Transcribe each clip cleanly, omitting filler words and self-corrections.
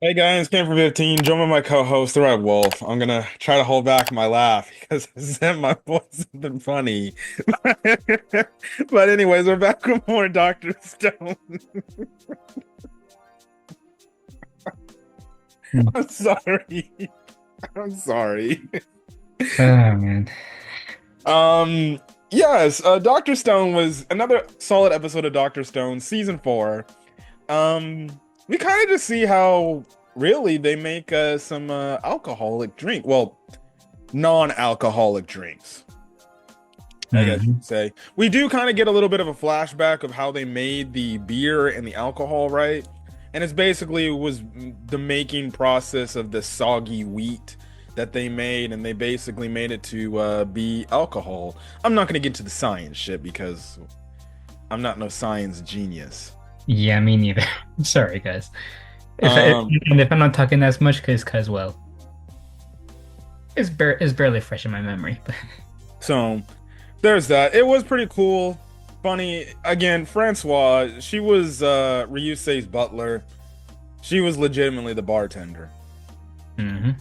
Hey guys, Cam for 15. Join with my co-host, the Red Wolf. I'm gonna try to hold back my laugh because my voice has been funny. But anyways, we're back with more Dr. Stone. Hmm. I'm sorry. I'm sorry. Oh man. Um, yes, Dr. Stone was another solid episode of Dr. Stone, season 4. Um, we kind of just see how really they make some alcoholic drink. Well, non-alcoholic drinks, I guess you Hmm. could say. We do kind of get a little bit of a flashback of how they made the beer and the alcohol, right? And it's basically was the making process of the soggy wheat that they made, and they basically made it to be alcohol. I'm not gonna get to the science shit because I'm not no science genius. Yeah, me neither. Sorry, guys. Um, If I'm not talking as much, cause well, it's barely fresh in my memory. But so there's that. It was pretty cool. Funny again, Francois, she was Ryusei's butler. She was legitimately the bartender. hmm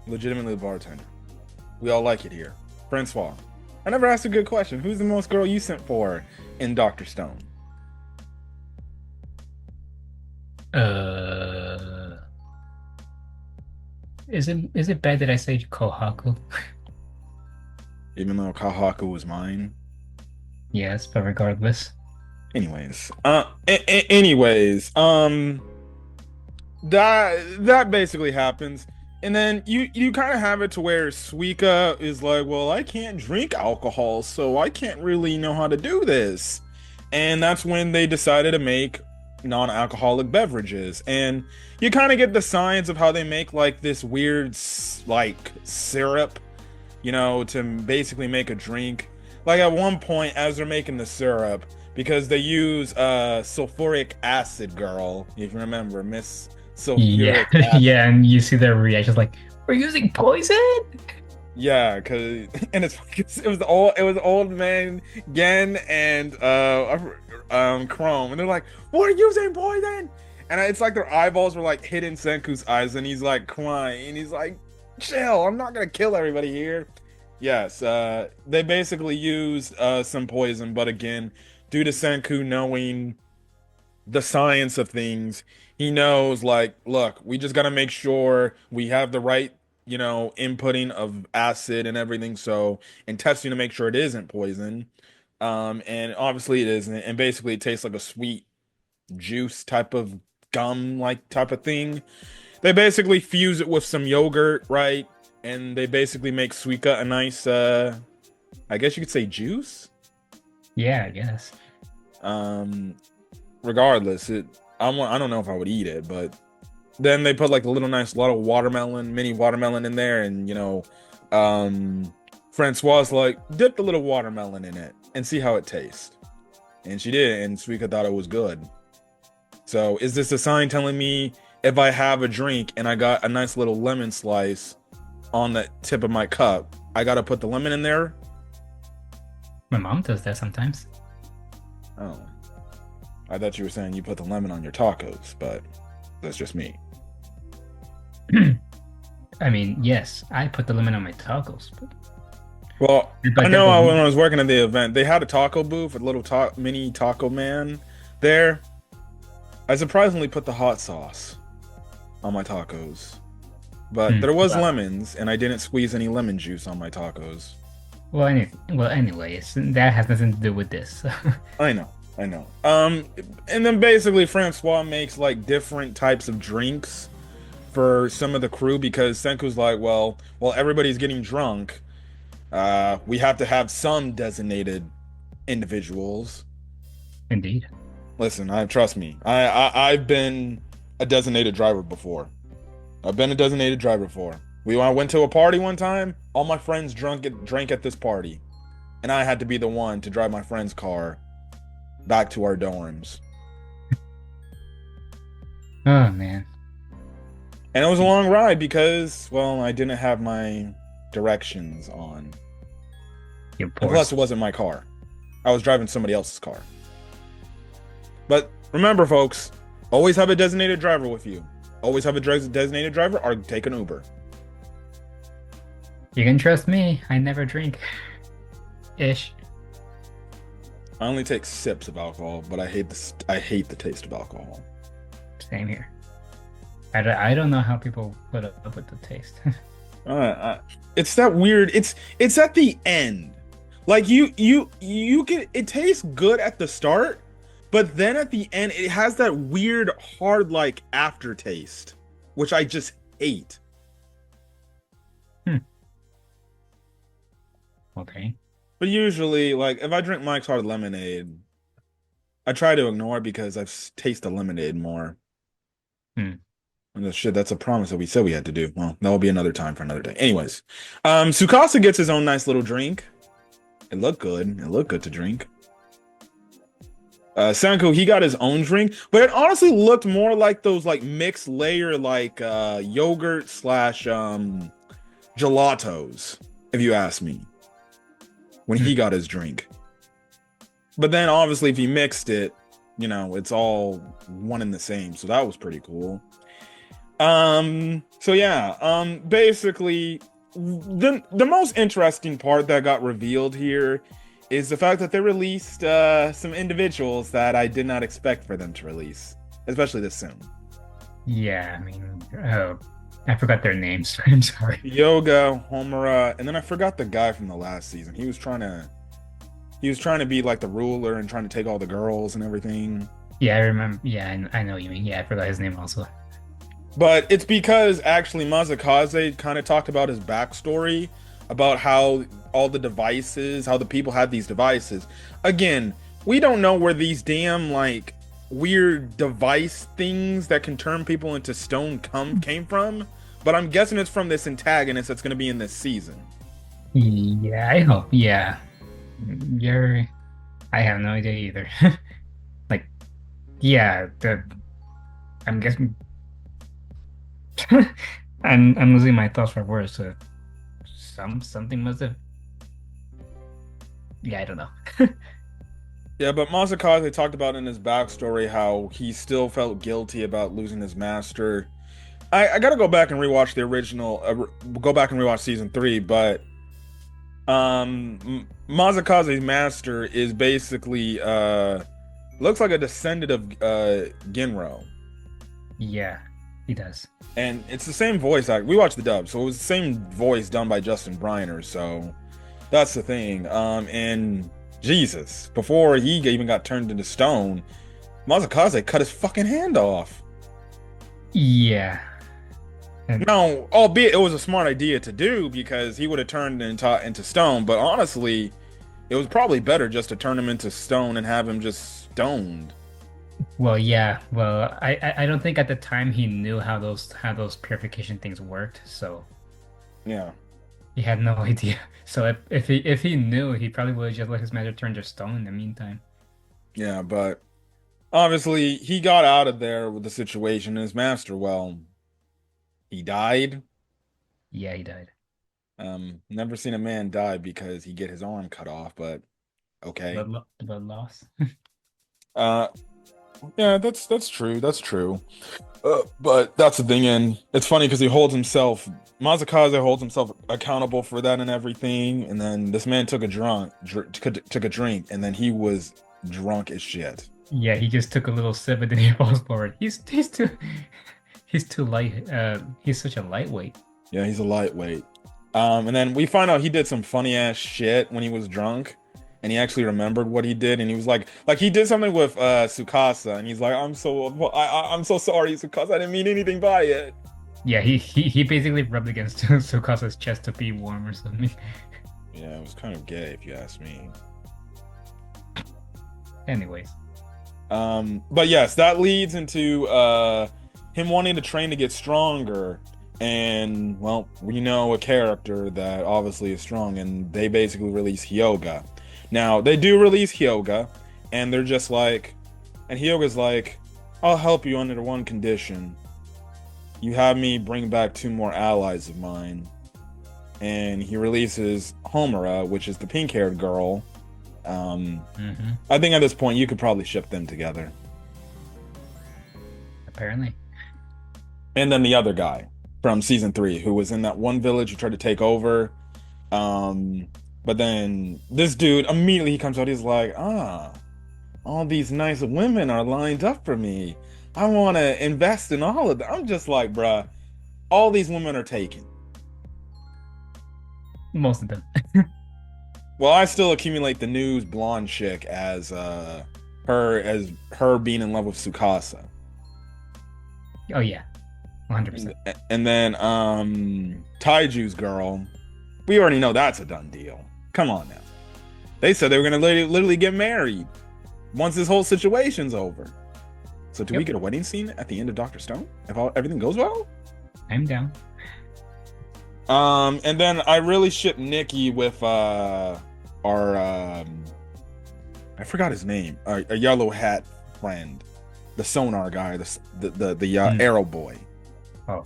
Legitimately the bartender. We all like it here. Francois. I never asked a good question. Who's the most girl you sent for in Dr. Stone? uh, is it bad that I say Kohaku? Even though Kahaku was mine. Yes, but regardless. Anyways, that basically happens. And then you kind of have it to where Suika is like, well, I can't drink alcohol, so I can't really know how to do this. And that's when they decided to make non-alcoholic beverages. And you kind of get the science of how they make like this weird like syrup, to basically make a drink. Like at one point, as they're making the syrup, because they use sulfuric acid, girl, if you remember, Miss Yeah, Sulfuric yeah, Acid. and you see their reactions like, we're using poison? Yeah, cause and it was old man Gen and Chrome, and they're like, "We're using poison," and it's like their eyeballs were like hitting Senku's eyes, and he's like crying, and he's like, "Chill, I'm not gonna kill everybody here." Yes, they basically used some poison, but again, due to Senku knowing the science of things, he knows like, look, we just gotta make sure we have the right, inputting of acid and everything, so and testing to make sure it isn't poison. And obviously it isn't, and basically it tastes like a sweet juice type of gum like type of thing. They basically fuse it with some yogurt, right? And they basically make Suika a nice I guess you could say juice. Yeah, I guess. Um Regardless, I don't know if I would eat it, but then they put like a little nice lot of watermelon, mini watermelon in there, and Francois like dipped a little watermelon in it and see how it tastes. And she did, and Suika thought it was good. So is this a sign telling me if I have a drink and I got a nice little lemon slice on the tip of my cup, I gotta put the lemon in there? My mom does that sometimes. Oh, I thought you were saying you put the lemon on your tacos, but that's just me. I mean, yes, I put the lemon on my tacos, Well, I but that know when doesn't. I was working at the event, they had a taco booth, a little mini taco man there. I surprisingly put the hot sauce on my tacos, but there was Well, lemons, and I didn't squeeze any lemon juice on my tacos. anyways, that has nothing to do with this. I know, I know. And then basically Francois makes like different types of drinks for some of the crew because Senku's like, well, everybody's getting drunk. We have to have some designated individuals. Indeed. Listen, I trust me. I've been a designated driver before. I've been a designated driver before. I went to a party one time. All my friends drank at this party, and I had to be the one to drive my friend's car back to our dorms. Oh man. And it was a long ride because, well, I didn't have my directions on. You And poor. plus, it wasn't my car. I was driving somebody else's car. But remember, folks, always have a designated driver with you. Always have a designated driver or take an Uber. You can trust me. I never drink. Ish. I only take sips of alcohol, but I hate the taste of alcohol. Same here. I don't know how people put up with the taste. It's that weird. It's at the end. Like you can it tastes good at the start, but then at the end it has that weird hard like aftertaste, which I just hate. Hmm. Okay. But usually, like if I drink Mike's Hard Lemonade, I try to ignore it because taste the lemonade more. Hmm. And shit, that's a promise that we said we had to do. Well, that will be another time for another day. Anyways, Tsukasa gets his own nice little drink. It looked good. It looked good to drink. Senku, he got his own drink, but it honestly looked more like those like mixed layer like yogurt slash gelatos, if you ask me, when he got his drink. But then obviously if he mixed it, you know, it's all one and the same. So that was pretty cool. So yeah, basically the most interesting part that got revealed here is the fact that they released some individuals that I did not expect for them to release, especially this soon. Yeah, I mean, I forgot their names. I'm sorry. Yoga, Homura, and then I forgot the guy from the last season. He was trying to be like the ruler and trying to take all the girls and everything. Yeah, I remember. Yeah, I know what you mean. Yeah, I forgot his name also. But it's because actually Mazakaze kind of talked about his backstory, about how all the devices, how the people had these devices. Again, we don't know where these damn like weird device things that can turn people into stone came from, but I'm guessing it's from this antagonist that's going to be in this season. Yeah, I hope. Yeah, you're. I have no idea either. Like, yeah, I'm guessing. I'm losing my thoughts for words. So something must have. Yeah, I don't know. Yeah, but Masakaze talked about in his backstory how he still felt guilty about losing his master. I gotta go back and rewatch the original, go back and rewatch season 3, but Mazakaze's master is basically looks like a descendant of Ginro. Yeah, he does. And it's the same voice act. We watched the dub, so it was the same voice done by Justin Briner, so that's the thing. And Jesus, before he even got turned into stone, Mazakaze cut his fucking hand off. Yeah. And Now, albeit it was a smart idea to do because he would have turned into stone, but honestly, it was probably better just to turn him into stone and have him just stoned. well, yeah. Well, I don't think at the time he knew how those purification things worked, so Yeah. he had no idea. So if he knew, he probably would have just let his master turn to stone in the meantime. Yeah, but obviously he got out of there with the situation. His master, well, he died. Yeah, he died. Never seen a man die because he get his arm cut off, but okay. Blood loss. Uh, yeah, that's true. That's true. But that's the thing, and it's funny because Mazakaze holds himself accountable for that and everything. And then this man took took a drink, and then he was drunk as shit. Yeah, he just took a little sip and then he falls forward. He's too light. He's such a lightweight. Yeah, he's a lightweight. And then we find out he did some funny ass shit when he was drunk, and he actually remembered what he did, and he was like he did something with Tsukasa, and he's like, I'm so sorry, Tsukasa, I didn't mean anything by it. Yeah, he basically rubbed against Tsukasa's chest to be warm or something. Yeah, it was kind of gay if you ask me. Anyways. But yes, that leads into him wanting to train to get stronger. And well, we know a character that obviously is strong, and they basically release Hyoga. Now, they do release Hyoga, and they're just like, and Hyoga's like, I'll help you under one condition. You have me bring back 2 more allies of mine. And he releases Homura, which is the pink-haired girl. I think at this point you could probably ship them together. Apparently. And then the other guy from season three who was in that one village who tried to take over. Um, but then this dude immediately he comes out, he's like, all these nice women are lined up for me. I want to invest in all of them. I'm just like, bruh, all these women are taken. Most of them. Well, I still accumulate the news blonde chick as her being in love with Tsukasa. Oh yeah, 100%. And then Taiju's girl, we already know that's a done deal. Come on now. They said they were gonna literally get married once this whole situation's over. So do we Yep, get a wedding scene at the end of Dr. Stone if everything goes well? I'm down. And then I really ship Nikki with our I forgot his name, a yellow hat friend, the sonar guy, the Mm. arrow boy. Oh,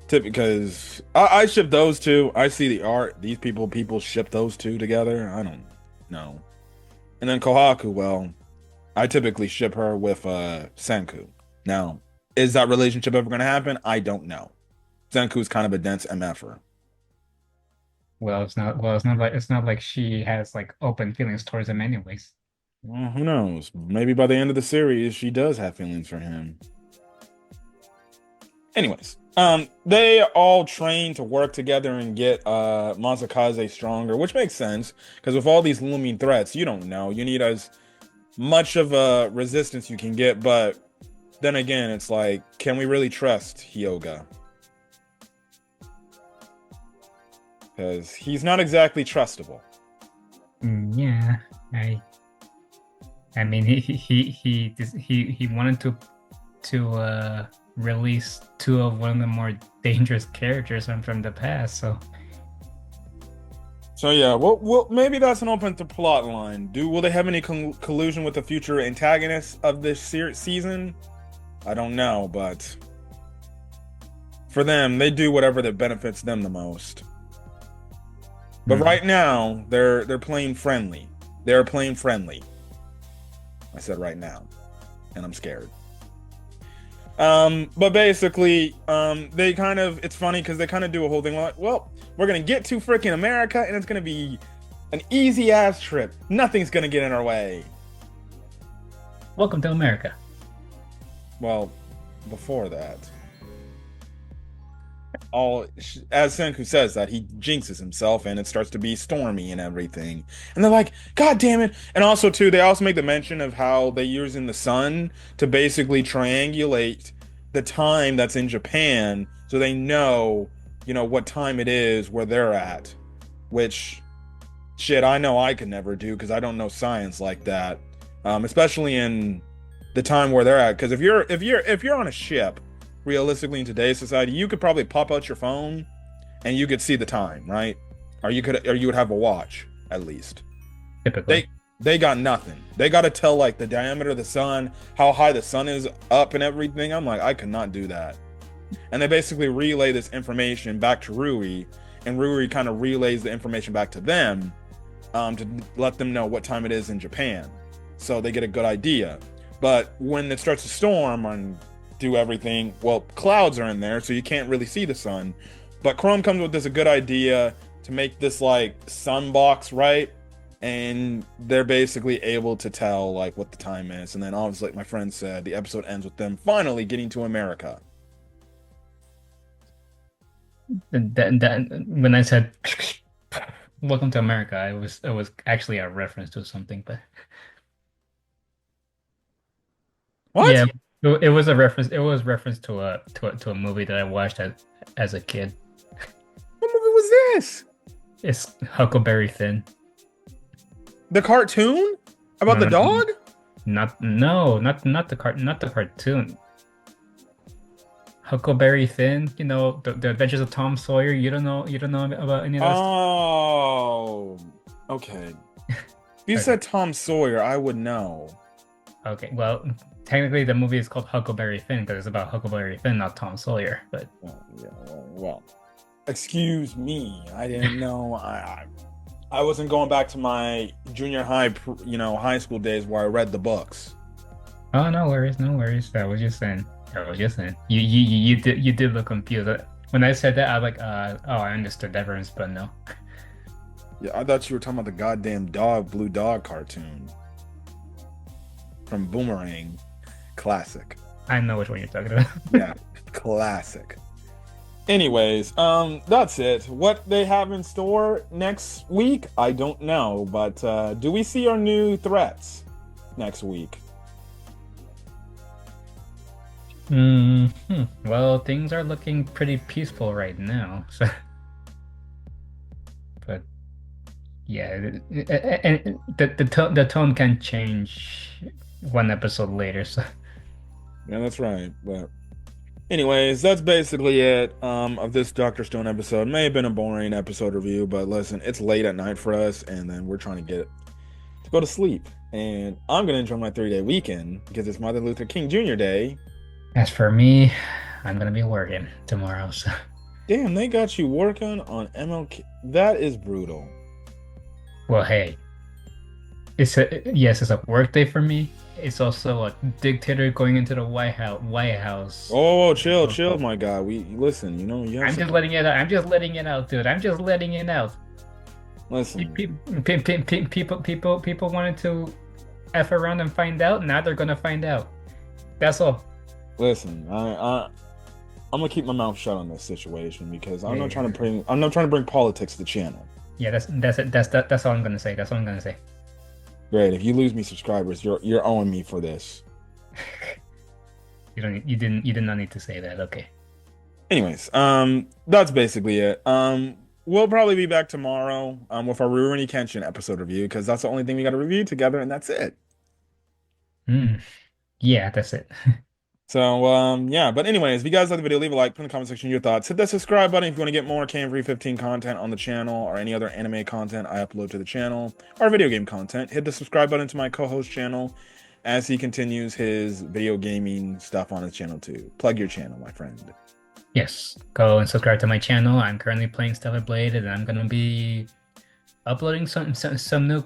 Because I ship those two. I see the art. These people ship those two together. I don't know. And then Kohaku, well, I typically ship her with Senku. Now, is that relationship ever going to happen? I don't know. Senku's kind of a dense MFer. well, it's not. Well, it's not like she has like open feelings towards him, anyways. Well, who knows? Maybe by the end of the series, she does have feelings for him. Anyways, they all train to work together and get Masakaze stronger, which makes sense because with all these looming threats, you don't know. You need as much of a resistance you can get, but then again, it's like, can we really trust Hyoga? Because he's not exactly trustable. Yeah, I mean, he wanted to release two of one of the more dangerous characters from the past. So So yeah, well, maybe that's an open to plot line. Will they have any collusion with the future antagonists of this season? I don't know, but for them, they do whatever that benefits them the most. But hmm. right now, they're playing friendly. They're playing friendly. I said right now, and I'm scared. But basically, they kind of it's funny because they kind of do a whole thing like, well, we're gonna get to freaking America, and it's gonna be an easy ass trip. Nothing's gonna get in our way. Welcome to America. Well, before that, all as Senku says that he jinxes himself and it starts to be stormy and everything. And they're like, God damn it. And also too, they also make the mention of how they using the sun to basically triangulate the time that's in Japan so they know, what time it is where they're at. Which shit I know I could never do because I don't know science like that. Especially in the time where they're at. Because if you're on a ship realistically in today's society, you could probably pop out your phone and you could see the time, right? Or you would have a watch at least. Typically, They got nothing. They got to tell like the diameter of the sun, how high the sun is up and everything. I'm like, I could not do that. And they basically relay this information back to Rui, and Rui kind of relays the information back to them to let them know what time it is in Japan, so they get a good idea. But when it starts to storm and do everything, well, clouds are in there, so you can't really see the sun. But Chrome comes with this a good idea to make this like sun box, right? And they're basically able to tell like what the time is. And then obviously, like my friend said, the episode ends with them finally getting to America. that when I said "Welcome to America," it was actually a reference to something, but What? yeah, it was a reference. It was reference to a movie that I watched as a kid. What movie was this? It's Huckleberry Finn. The cartoon about No, the no, dog? not no, not the cartoon. Huckleberry Finn, the Adventures of Tom Sawyer. You don't know about any of those? Oh, okay. If you Okay. said Tom Sawyer, I would know. Okay. Well, technically the movie is called Huckleberry Finn because it's about Huckleberry Finn, not Tom Sawyer. But Yeah, well, excuse me. I didn't know. I wasn't going back to my junior high, high school days where I read the books. oh, no worries, no worries. I was just saying. Oh, just saying. You did look confused. When I said that, I was like, oh, I understood that reference, but no. Yeah, I thought you were talking about the goddamn dog, blue dog cartoon from Boomerang. Classic. I know which one you're talking about. Yeah, classic. Anyways, that's it. What they have in store next week, I don't know, but do we see our new threats next week? Well, things are looking pretty peaceful right now. So, but yeah, and the tone can change one episode later. So, Yeah, that's right. But anyways, that's basically it of this Dr. Stone episode. May have been a boring episode review, but listen, it's late at night for us, and then we're trying to get to go to sleep. And I'm gonna enjoy my 3-day weekend because it's Martin Luther King Jr. Day. as for me, I'm gonna be working tomorrow. So, Damn, they got you working on MLK. That is brutal. well, hey, it's a work day for me. It's also a dictator going into the White House. White House. Oh, chill, chill, my God. We listen. You know, you have I'm just some. letting it out. I'm just letting it out, dude. I'm just letting it out. Listen, People wanted to f around and find out. Now they're gonna find out. That's all. listen. I'm gonna keep my mouth shut on this situation because I'm Yeah, not yeah, trying to bring. I'm not trying to bring politics to the channel. yeah. That's it. That's all I'm gonna say. That's all I'm gonna say. Great. If you lose me subscribers, you're owing me for this. You did not need to say that. Okay. Anyways, that's basically it. We'll probably be back tomorrow, with our Rurouni Kenshin episode review because that's the only thing we got to review together, and that's it. Hmm. Yeah, that's it. So, yeah. But anyways, if you guys like the video, leave a like, put in the comment section your thoughts. Hit that subscribe button if you want to get more Cam 15 content on the channel or any other anime content I upload to the channel or video game content. Hit the subscribe button to my co-host channel as he continues his video gaming stuff on his channel too. Plug your channel, my friend. Yes. Go and subscribe to my channel. I'm currently playing Stellar Blade, and I'm gonna be uploading some new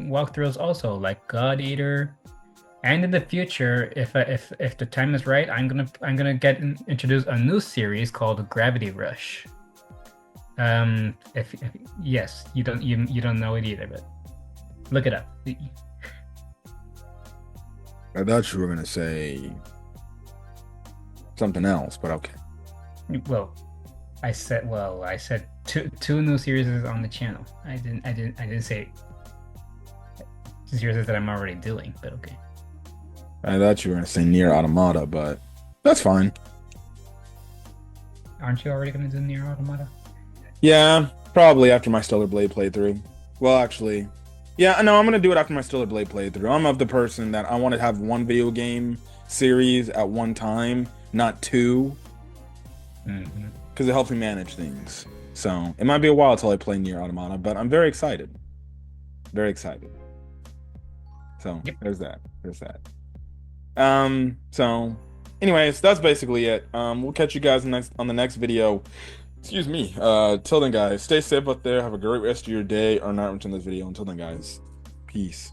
walkthroughs also, like God Eater. And in the future, if the time is right, I'm gonna introduce a new series called Gravity Rush. If yes, you don't know it either, but look it up. I thought you were gonna say something else, but okay. Well, I said two new series on the channel. I didn't say series that I'm already doing, but okay. I thought you were gonna say Near Automata, but that's fine. Aren't you already gonna do Nier Automata? Yeah, probably after my Stellar Blade playthrough. Well, actually, yeah, no, I'm gonna do it after my Stellar Blade playthrough. I'm of the person that I want to have one video game series at one time, not two, because it helps me manage things. So it might be a while till I play Nier Automata, but I'm very excited. Very excited. So Yep. there's that. There's that. So anyways, that's basically it. We'll catch you guys on the next video. Excuse me. Till then, guys, stay safe out there. Have a great rest of your day or night watching this video. Until then, guys, peace.